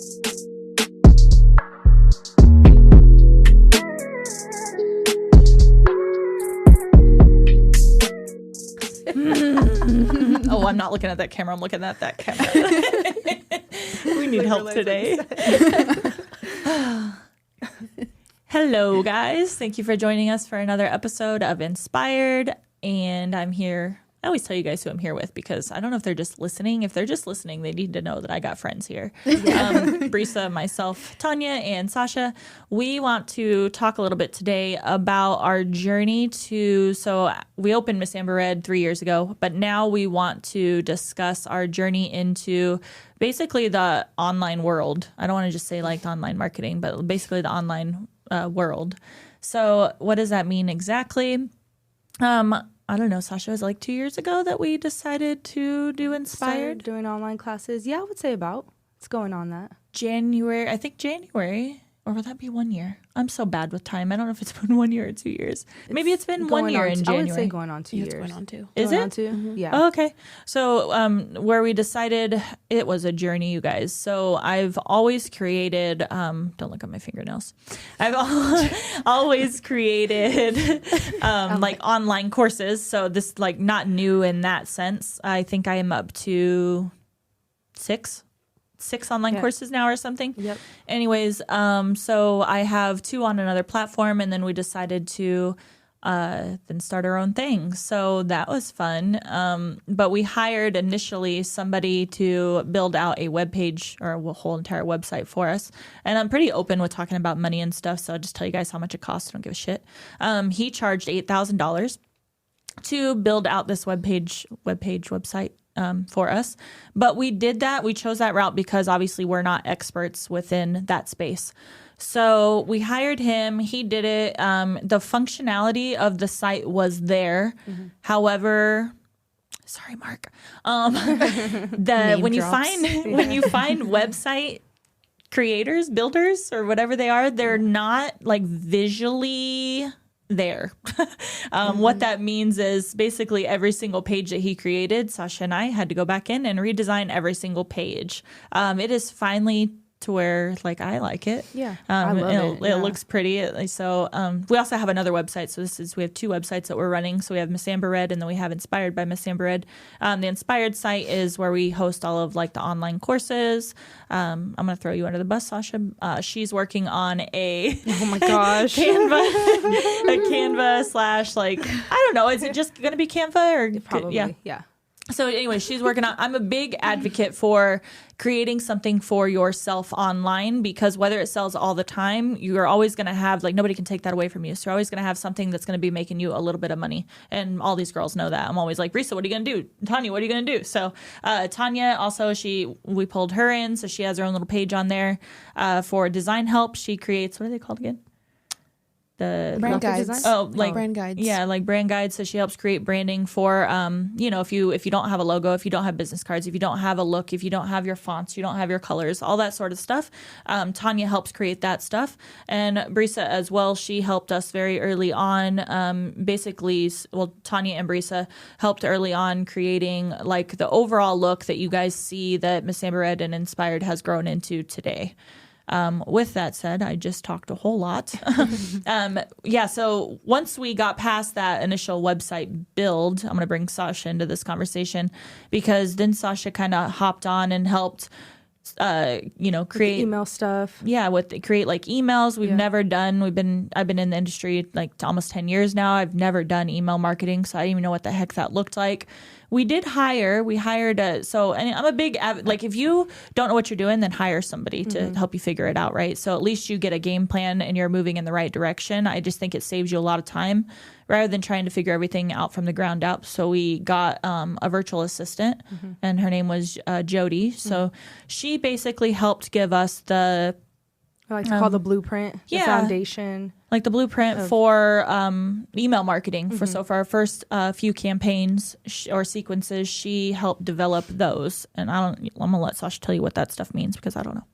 Oh, I'm not looking at that camera. I'm looking at that camera. We need help today. Hello, guys. Thank you for joining us for another episode of Inspired. And I'm here. I always tell you guys who I'm here with because I don't know if they're just listening. If they're just listening, they need to know that I got friends here. Brisa, myself, Tanya, and Sasha. We want to talk a little bit today about our journey so we opened Miss Amber Red 3 years ago, but now we want to discuss our journey into basically the online world. I don't want to just say like the online marketing, but basically the online world. So what does that mean exactly? I don't know, Sasha, it was like 2 years ago that we decided to do Inspired. Started doing online classes. Yeah, I would say about. It's going on that. January. Or would that be 1 year? I'm so bad with time. I don't know if it's been 1 year or 2 years. Maybe it's been 1 year in January. I would say going on 2 years. It's going on 2. Is going it? On 2? Mm-hmm. Yeah. Oh, okay. So where we decided it was a journey, you guys. So I've always created, don't look at my fingernails. I've always created like online courses. So this like not new in that sense. I think I am up to six online courses now or something. Yep. Anyways, so I have 2 on another platform, and then we decided to then start our own thing. So that was fun. But we hired initially somebody to build out a web page or a whole entire website for us. And I'm pretty open with talking about money and stuff, so I'll just tell you guys how much it costs. I don't give a shit. He charged $8,000 to build out this website for us. But we did that. We chose that route because obviously we're not experts within that space. So we hired him. He did it. The functionality of the site was there. Mm-hmm. However, sorry, Mark. When you find website creators, builders, or whatever they are, they're not like visually there. What that means is basically every single page that he created, Sasha and I had to go back in and redesign every single page. It is finally to where like I like it. Yeah, I love it. It looks pretty. So we also have another website. So we have 2 websites that we're running. So we have Miss Amber Red, and then we have Inspired by Miss Amber Red. The Inspired site is where we host all of like the online courses. I'm gonna throw you under the bus, Sasha. She's working on a oh my gosh Canva slash like I don't know. Is it just gonna be Canva or probably yeah. So anyway, she's working on, I'm a big advocate for creating something for yourself online because whether it sells all the time, you're always going to have, like, nobody can take that away from you. So you're always going to have something that's going to be making you a little bit of money. And all these girls know that. I'm always like, Brisa, what are you going to do? Tanya, what are you going to do? So Tanya also, we pulled her in. So she has her own little page on there for design help. She creates, what are they called again? The brand guides. Brand guides. Yeah, like brand guides. So she helps create branding for, if you don't have a logo, if you don't have business cards, if you don't have a look, if you don't have your fonts, you don't have your colors, all that sort of stuff. Tanya helps create that stuff. And Brisa as well, she helped us very early on. Tanya and Brisa helped early on creating like the overall look that you guys see that Miss Amber Red and Inspired has grown into today. With that said, I just talked a whole lot. So once we got past that initial website build, I'm going to bring Sasha into this conversation because then Sasha kind of hopped on and helped, create email stuff. Yeah, create like emails. We've never done. I've been in the industry like almost 10 years now. I've never done email marketing, so I didn't even know what the heck that looked like. We hired and I'm a big, like if you don't know what you're doing, then hire somebody to help you figure it out, right? So at least you get a game plan and you're moving in the right direction. I just think it saves you a lot of time rather than trying to figure everything out from the ground up. So we got a virtual assistant and her name was Jody. So she basically helped give us the, I like to call the blueprint, the foundation. Like the blueprint for email marketing. For our first few campaigns or sequences, she helped develop those. And I'm going to let Sasha tell you what that stuff means because I don't know.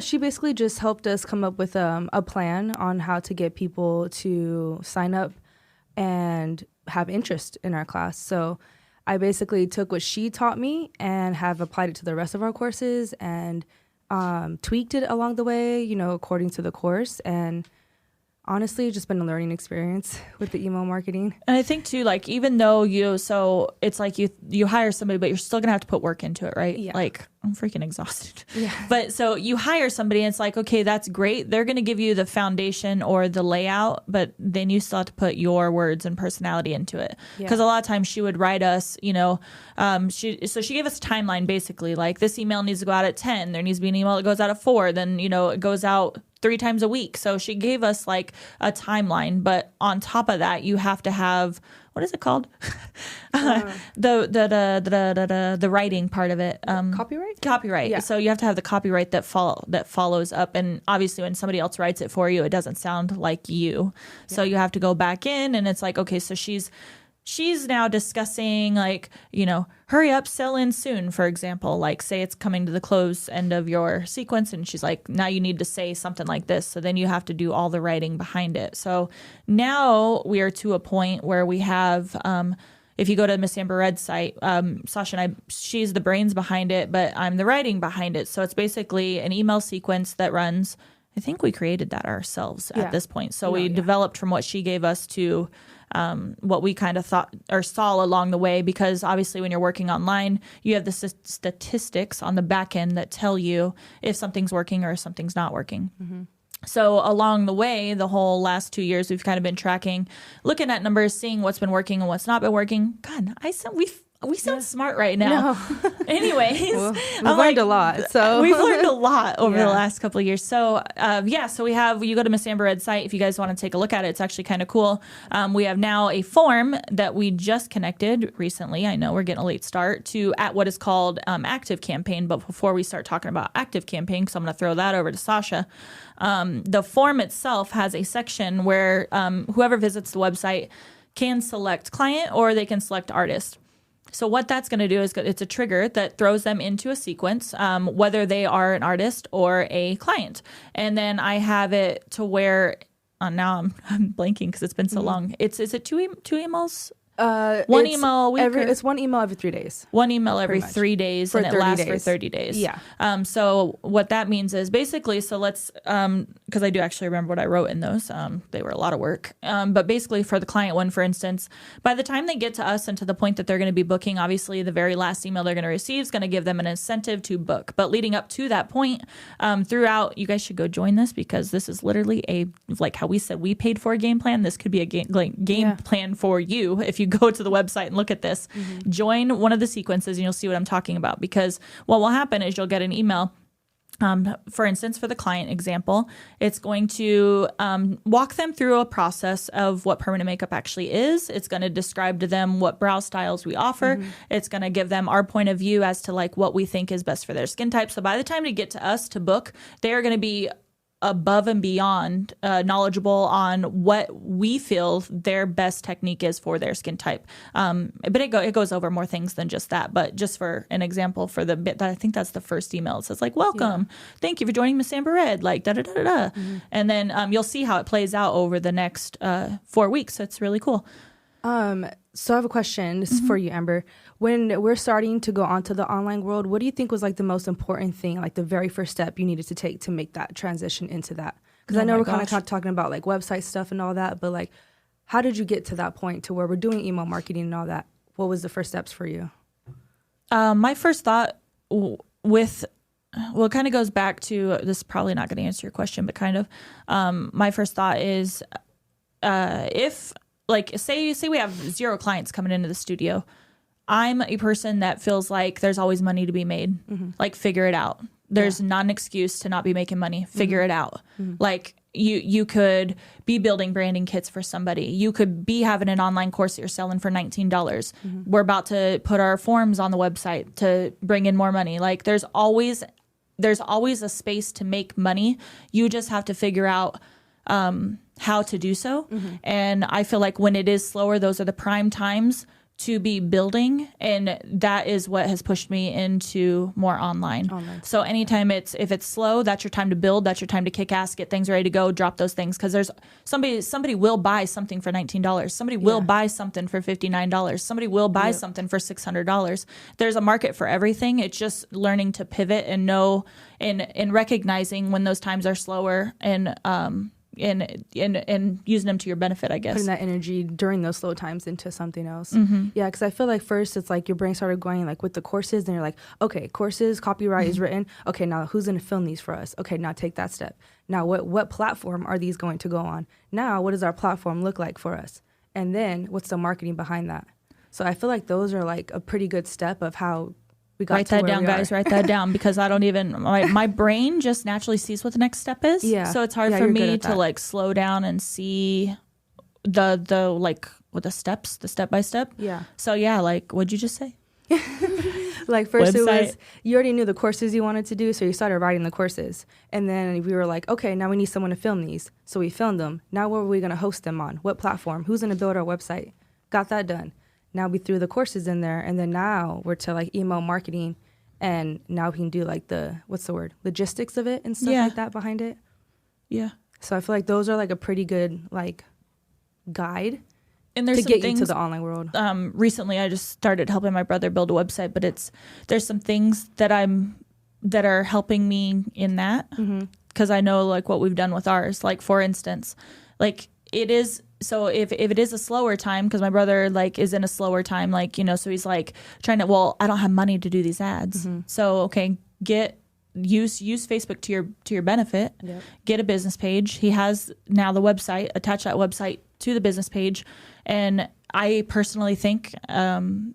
She basically just helped us come up with a plan on how to get people to sign up and have interest in our class. So I basically took what she taught me and have applied it to the rest of our courses and tweaked it along the way, according to the course. And honestly, just been a learning experience with the email marketing. And I think too, like, even though so it's like you hire somebody, but you're still gonna have to put work into it, right? Yeah. Like, I'm freaking exhausted. Yeah. But so you hire somebody and it's like, okay, that's great. They're gonna give you the foundation or the layout, but then you still have to put your words and personality into it. Because a lot of times she would write us, she gave us a timeline basically, like this email needs to go out at 10. There needs to be an email that goes out at 4. Then, it goes out 3 times a week. So she gave us like a timeline, but on top of that, you have to have, what is it called? The writing part of it. Copyright. Yeah. So you have to have the copyright that follows up. And obviously when somebody else writes it for you, it doesn't sound like you. So you have to go back in and it's like, okay, so she's now discussing like, hurry up, sell in soon, for example, like say it's coming to the close end of your sequence. And she's like, now you need to say something like this. So then you have to do all the writing behind it. So now we are to a point where we have, if you go to the Miss Amber Red site, Sasha and I, she's the brains behind it, but I'm the writing behind it. So it's basically an email sequence that runs. I think we created that ourselves at this point. So we developed from what she gave us to what we kind of thought or saw along the way, because obviously when you're working online, you have the statistics on the back end that tell you if something's working or if something's not working. Mm-hmm. So along the way, the whole last 2 years, we've kind of been tracking, looking at numbers, seeing what's been working and what's not been working. God, we sound smart right now. No. Anyways, well, we've learned a lot. So we've learned a lot over the last couple of years. So so we have, you go to Miss Amber Red site if you guys want to take a look at it. It's actually kind of cool. We have now a form that we just connected recently. I know we're getting a late start to at what is called Active Campaign. But before we start talking about Active Campaign, because I'm going to throw that over to Sasha, the form itself has a section where whoever visits the website can select client or they can select artist. So what that's going to do is it's a trigger that throws them into a sequence, whether they are an artist or a client. And then I have it to where now I'm blanking because it's been so long. Is it two emails? One email a week? It's one email every 3 days. One email every 3 days, and it lasts for 30 days. Yeah. So what that means is basically, so let's, because I do actually remember what I wrote in those. They were a lot of work. But basically for the client one, for instance, by the time they get to us and to the point that they're going to be booking, obviously the very last email they're going to receive is going to give them an incentive to book. But leading up to that point, throughout, you guys should go join this, because this is literally like how we said we paid for a game plan. This could be a game plan for you if you go to the website and look at this. Mm-hmm. Join one of the sequences and you'll see what I'm talking about, because what will happen is you'll get an email. For instance, for the client example, it's going to walk them through a process of what permanent makeup actually is. It's going to describe to them what brow styles we offer. Mm-hmm. It's going to give them our point of view as to like what we think is best for their skin type. So by the time they get to us to book, they are going to be above and beyond knowledgeable on what we feel their best technique is for their skin type. But it goes over more things than just that. But just for an example, for the bit that I think that's the first email, it says like, welcome, thank you for joining Miss Amber Red, like da-da-da-da-da. Mm-hmm. And then you'll see how it plays out over the next 4 weeks. It's really cool. So I have a question. This is for you, Amber. When we're starting to go onto the online world, what do you think was like the most important thing, like the very first step you needed to take to make that transition into that? Because I know we're kind of talking about like website stuff and all that, but like, how did you get to that point to where we're doing email marketing and all that? What was the first steps for you? My first thought it kind of goes back to, this is probably not going to answer your question, but kind of, my first thought is, if like, say we have 0 clients coming into the studio, I'm a person that feels like there's always money to be made. Mm-hmm. Like, figure it out. There's not an excuse to not be making money. Figure it out. Mm-hmm. Like, you could be building branding kits for somebody. You could be having an online course that you're selling for $19. Mm-hmm. We're about to put our forms on the website to bring in more money. Like, there's always a space to make money. You just have to figure out how to do so. Mm-hmm. And I feel like when it is slower, those are the prime times to be building, and that is what has pushed me into more online. So anytime if it's slow, that's your time to build, that's your time to kick ass, get things ready to go, drop those things, because there's somebody will buy something for $19, somebody will buy something for $59, somebody will buy something for $600. There's a market for everything. It's just learning to pivot and know and recognizing when those times are slower, and using them to your benefit, I guess. Putting that energy during those slow times into something else. Mm-hmm. Yeah, because I feel like first it's like your brain started going like with the courses, and you're like, okay, courses, copyright is written. Okay, now who's going to film these for us? Okay, now take that step. Now what platform are these going to go on? Now what does our platform look like for us? And then what's the marketing behind that? So I feel like those are like a pretty good step of how we got write that down, guys. Write that down, because I don't even my brain just naturally sees what the next step is. Yeah. So it's hard for me to like slow down and see the like what the step by step. Yeah. So yeah, like what'd you just say? Like first Website. It was you already knew the courses you wanted to do, so you started writing the courses, and then we were like, okay, now we need someone to film these, so we filmed them. Now where are we going to host them on? What platform? Who's going to build our website? Got that done. Now we threw the courses in there, and then now we're to like email marketing, and now we can do like the logistics of it and stuff like that behind it. Yeah. So I feel like those are like a pretty good like guide. And there's to some get things, you to the online world. Recently, I just started helping my brother build a website, but there's some things that are helping me in that, because I know like what we've done with ours. Like for instance, like it is. So if it is a slower time, because my brother like is in a slower time, like, you know, so he's like trying to, well, I don't have money to do these ads. So, okay, use Facebook to your benefit, get a business page. He has now the website, attach that website to the business page. And I personally think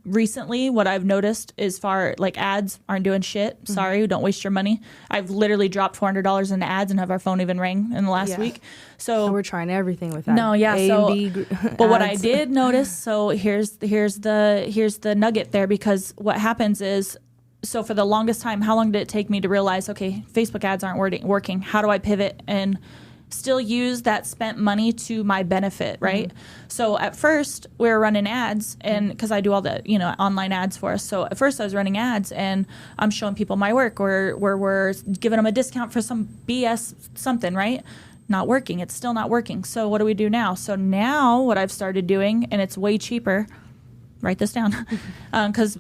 recently what I've noticed is like ads aren't doing shit. Sorry, don't waste your money. I've literally dropped $400 in ads and have our phone even rang in the last week. So we're trying everything with that. No, yeah. A so, and B but what I did notice, so here's the nugget there, because what happens is, so for the longest time, how long did it take me to realize, okay, Facebook ads aren't working? How do I pivot and still use that spent money to my benefit, right? So at first we were running ads, and because I do all the online ads for us. So at first I was running ads, and I'm showing people my work, where we're giving them a discount for some BS something, right? Not working. It's still not working. So what do we do now? So now what I've started doing, and it's way cheaper. Write this down, because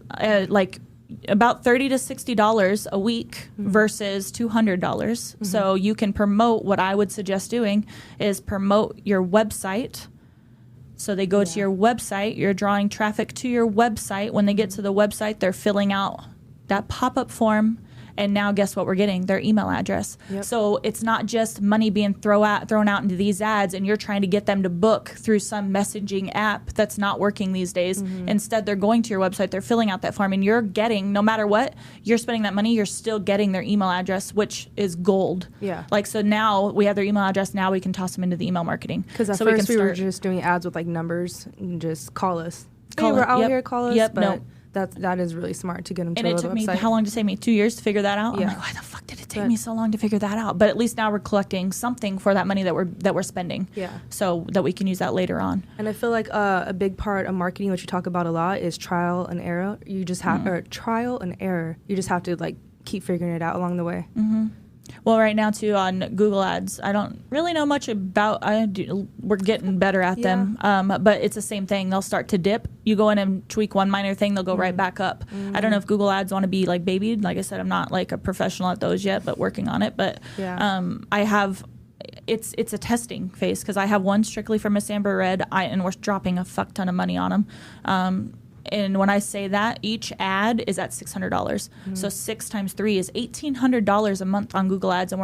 like about $30 to $60 a week versus $200. So you can promote. What I would suggest doing is promote your website. So they go to your website. You're drawing traffic to your website. When they get to the website, they're filling out that pop-up form. And now guess what we're getting? Their email address. So it's not just money being thrown out into these ads, and you're trying to get them to book through some messaging app that's not working these days. Instead, they're going to your website, they're filling out that form, and you're getting, no matter what, you're spending that money, you're still getting their email address, which is gold. Yeah. Like, so now we have their email address, now we can toss them into the email marketing. Because at first we were just doing ads with like numbers and just call us. Hey, we're out here, call us. But that is really smart to get them to the website. And it took me, how long did it take me? 2 years to figure that out? I'm like, why the fuck did it take me so long to figure that out? But at least now we're collecting something for that money that we're spending. Yeah. So that we can use that later on. And I feel like a big part of marketing, which you talk about a lot, is trial and error. You just have trial and error. You just have to like keep figuring it out along the way. Well, right now, too, on Google Ads, I don't really know much about. We're getting better at them, but it's the same thing. They'll start to dip. You go in and tweak one minor thing, they'll go right back up. I don't know if Google Ads want to be like babied. Like I said, I'm not like a professional at those yet, but working on it. But I have. It's a testing phase, because I have one strictly for Miss Amber Red, and we're dropping a fuck ton of money on them. And when I say that, each ad is at $600. So 6 times 3 is $1,800 a month on Google Ads, and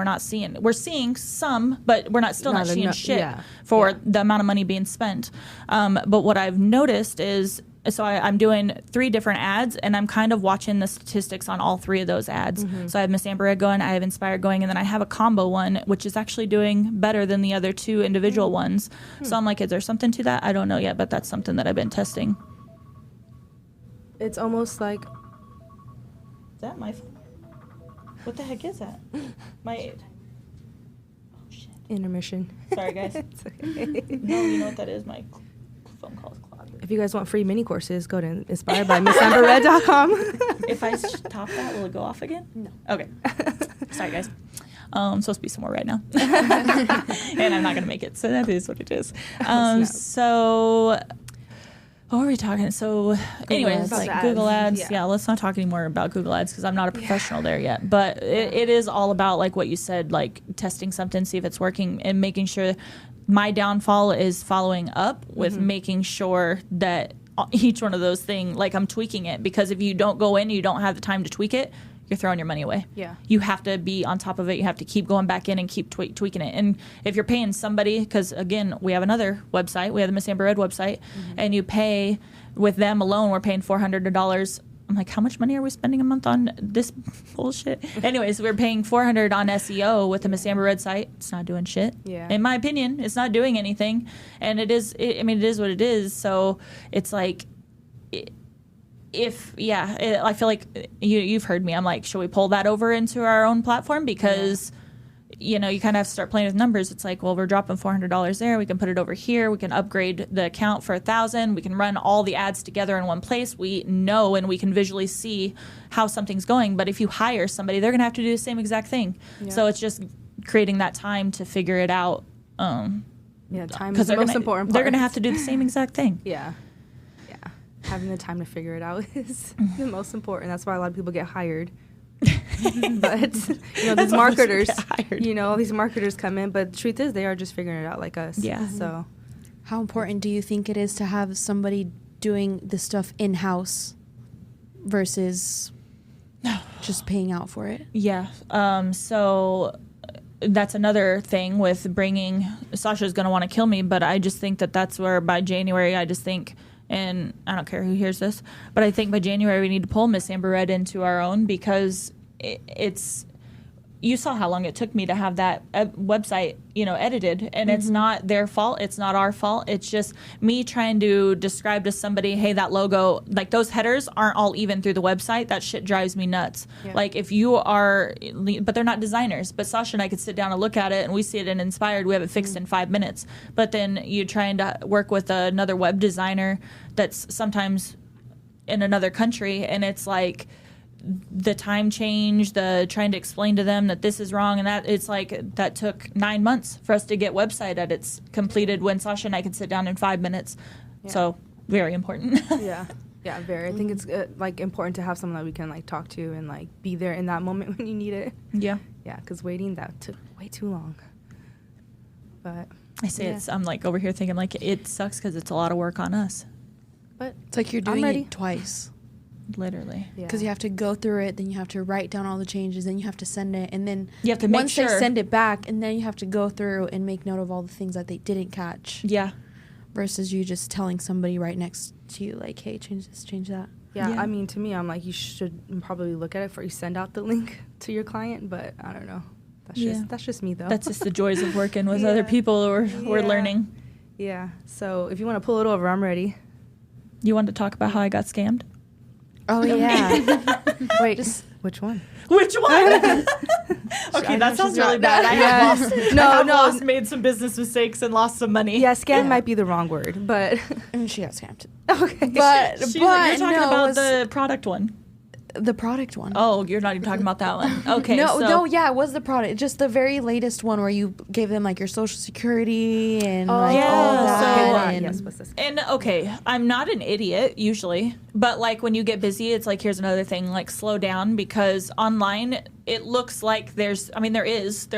we're seeing some, but we're not seeing shit for the amount of money being spent. But what I've noticed is, so I'm doing 3 different ads, and I'm kind of watching the statistics on all 3 of those ads. So I have Miss Amber Red going, I have Inspired going, and then I have a combo one, which is actually doing better than the other 2 individual ones. So I'm like, is there something to that? I don't know yet, but that's something that I've been testing. It's almost like... Is that my phone? What the heck is that? Oh, shit. Intermission. Sorry, guys. It's okay. No, you know what that is? My phone call is clogged. If you guys want free mini courses, go to inspiredbymssamberred.com. If I stop that, will it go off again? No. Okay. Sorry, guys. I'm supposed to be somewhere right now. And I'm not going to make it. So that is what it is. So what were we talking? So anyways, Google like Google Ads. Yeah. Yeah, let's not talk anymore about Google Ads because I'm not a professional there yet. But it is all about like what you said, like testing something, see if it's working and making sure. My downfall is following up with making sure that each one of those things, like I'm tweaking it, because if you don't go in, you don't have the time to tweak it, you're throwing your money away. Yeah. You have to be on top of it. You have to keep going back in and keep tweaking it. And if you're paying somebody, because again, we have another website, we have the Miss Amber Ed website, and you pay with them alone, we're paying $400. I'm like, how much money are we spending a month on this bullshit? Anyways, we're paying $400 on SEO with the Miss Amber Red site. It's not doing shit. Yeah. In my opinion, it's not doing anything. And it is what it is. So it's like, I feel like you've heard me. I'm like, should we pull that over into our own platform? Because you kind of have to start playing with numbers. It's like, well, we're dropping $400 there. We can put it over here. We can upgrade the account for $1,000. We can run all the ads together in one place. We know and we can visually see how something's going. But if you hire somebody, they're going to have to do the same exact thing. Yeah. So it's just creating that time to figure it out. Time is the most important part. They're going to have to do the same exact thing. Yeah. Having the time to figure it out is the most important. That's why a lot of people get hired. But these marketers, these marketers come in, but the truth is they are just figuring it out like us. Yeah. So how important do you think it is to have somebody doing this stuff in-house versus just paying out for it? Yeah. So that's another thing with bringing, Sasha's going to want to kill me, but I just think that's where by January, I just think, and I don't care who hears this, but I think by January we need to pull Miss Amber Red into our own, because it's, you saw how long it took me to have that website, edited, and it's not their fault. It's not our fault. It's just me trying to describe to somebody, hey, that logo, like those headers aren't all even through the website. That shit drives me nuts. Yeah. Like if you are, but they're not designers, but Sasha and I could sit down and look at it and we see it in Inspired. We have it fixed in 5 minutes. But then you're trying to work with another web designer that's sometimes in another country, and it's like, the time change, the trying to explain to them that this is wrong, and that it's like that took 9 months for us to get website edits completed when Sasha and I could sit down in 5 minutes. Yeah. So very important. Yeah, very. I think it's important to have someone that we can talk to and be there in that moment when you need it. Yeah, because waiting, that took way too long. But I say I'm over here thinking it sucks because it's a lot of work on us. But it's like you're doing it twice. Literally. Because you have to go through it, then you have to write down all the changes, then you have to send it, and then you have to make once they send it back, and then you have to go through and make note of all the things that they didn't catch. Yeah. Versus you just telling somebody right next to you, hey, change this, change that. Yeah, I mean, to me, I'm you should probably look at it before you send out the link to your client, but I don't know. That's just me, though. That's just the joys of working with other people we're learning. Yeah. So if you want to pull it over, I'm ready. You want to talk about how I got scammed? Oh, yeah. Wait, which one? Which one? Okay, that sounds really bad. I have made some business mistakes and lost some money. Yeah, scam might be the wrong word, but she got scammed. Okay. But you're talking about the product one. The product one. Oh, you're not even talking about that one. Okay. It was the product. Just the very latest one where you gave them your social security and all that. And okay, I'm not an idiot usually, but when you get busy, it's here's another thing, slow down, because online it looks like there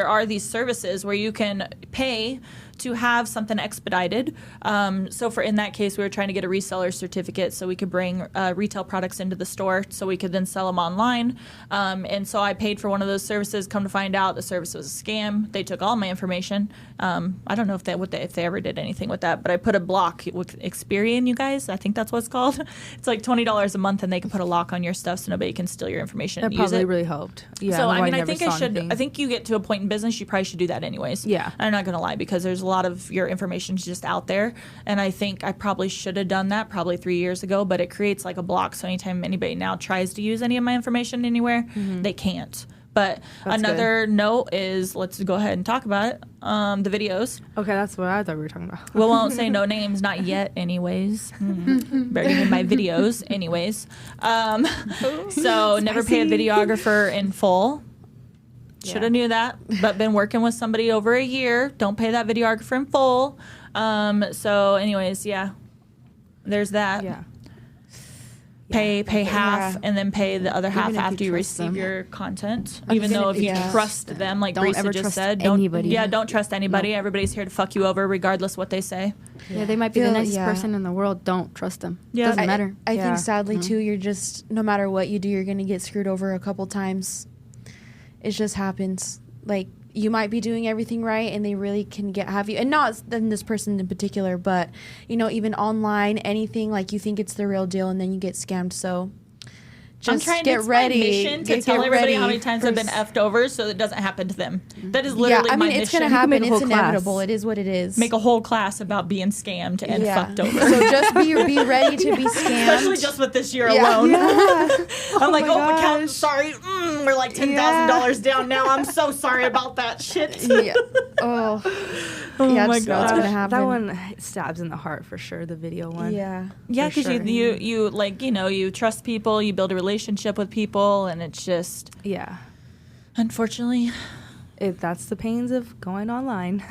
are these services where you can pay to have something expedited. So in that case, we were trying to get a reseller certificate so we could bring retail products into the store so we could then sell them online. And so I paid for one of those services. Come to find out, the service was a scam. They took all my information. I don't know if they ever did anything with that, but I put a block with Experian, you guys. I think that's what it's called. It's $20 a month, and they can put a lock on your stuff so nobody can steal your information. That probably really helped. Yeah. So I think I think you get to a point in business, you probably should do that anyways. Yeah. I'm not going to lie, because there's a lot of your information just out there, and I think I probably should have done that probably 3 years ago, but it creates a block, so anytime anybody now tries to use any of my information anywhere, they can't. But another note is, let's go ahead and talk about it. The videos. Okay, that's what I thought we were talking about. We won't say no names, not yet, anyways. Better even my videos, anyways. So never pay a videographer in full. Should have knew that, but been working with somebody over a year. Don't pay that videographer in full. So anyways, yeah, there's that. Yeah. Pay half and then pay the other half Even if after you you trust receive them. your content. Even though if you trust them, like Don't Brisa ever just trust said, anybody. don't trust anybody. Everybody's here to fuck you over regardless what they say. Yeah, they might be the Feel- nicest yeah. person in the world. Don't trust them. Yeah. Doesn't matter. I Yeah. think sadly too, you're just, no matter what you do, you're gonna get screwed over a couple times. It just happens. Like, you might be doing everything right and they really can have you, and not then this person in particular, but even online, anything, like you think it's the real deal and then you get scammed. So I'm just trying get to, it's ready. my mission to Get tell everybody ready how many times for I've been effed over so that it doesn't happen to them. That is Yeah, literally I my mean, mission. it's gonna make happen. a It's whole class. inevitable. It is what it is. Make a whole class about being scammed and fucked over. So just be ready to be scammed. Especially just with this year Yeah. alone. Yeah. I'm like, my oh, account, gosh. sorry. We're like $10,000 down now. I'm so sorry about that shit. Yeah. Oh. Yeah, my I just know it's gosh. gonna happen. That one stabs in the heart for sure. The video one. Yeah. Yeah, For because sure. you like, you trust people, you build a relationship with people, and it's just, Yeah. unfortunately, That's the pains of going online.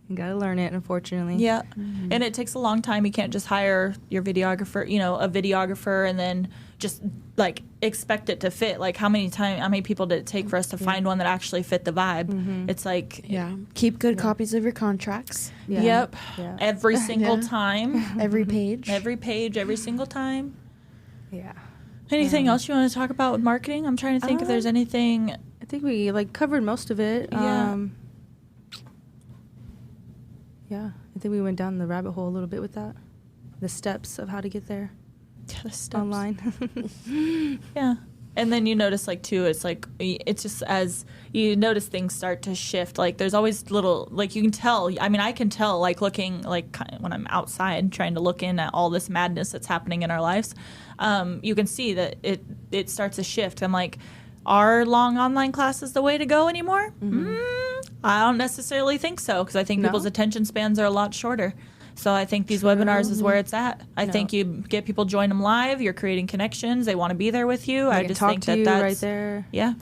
You gotta learn it, unfortunately. yeah. And it takes a long time. You can't just hire your videographer, a videographer, and then just like expect it to fit. Like how many people did it take for us to find one that actually fit the vibe? It's like, Yeah. Keep good copies of your contracts. Yeah. yep, Yeah. every single Yeah. time, Every page. every page, every single time. Yeah. Anything else you want to talk about with marketing? I'm trying to think if there's anything. I think we covered most of it. Yeah. Yeah. I think we went down the rabbit hole a little bit with that. The steps of how to get there The steps. online. Yeah. And then you notice, like, too, it's just as you notice things start to shift. Like, there's always little, like, you can tell. I mean, I can tell, like, looking, like, kind of when I'm outside trying to look in at all this madness that's happening in our lives, you can see that it starts to shift. I'm like, are long online classes the way to go anymore? I don't necessarily think so, because I think No? people's attention spans are a lot shorter. So I think these webinars is where it's at. I No. think you get people join them live. You're creating connections. They want to be there with you. I can just talk think to that you that's right there. Yeah, it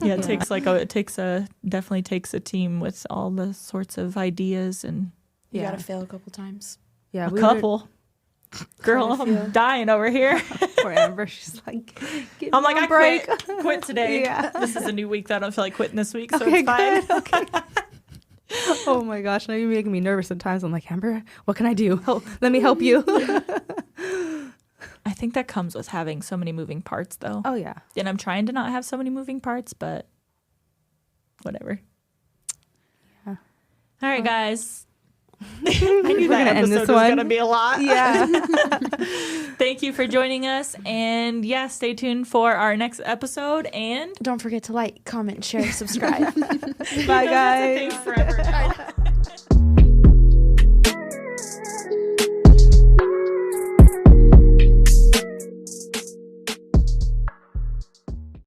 definitely takes a team with all the sorts of ideas and You Yeah. gotta fail a couple times. Yeah. a we couple. Girl, Quite a few. I'm dying over here. Poor Amber. She's like, give I'm me like, a I break. quit today. Yeah. This is a new week that I don't feel like quitting this week, so Okay, it's fine. good. Okay. Oh my gosh, now you're making me nervous sometimes. I'm like, Amber, what can I do? Let me help you. I think that comes with having so many moving parts, though. Oh yeah. And I'm trying to not have so many moving parts, but whatever. Yeah. All right, guys. I knew We're that gonna end episode this was one. going to be a lot. Yeah. Thank you for joining us. And yeah, stay tuned for our next episode. And Don't forget to like, comment, share, subscribe. Bye guys. thanks forever.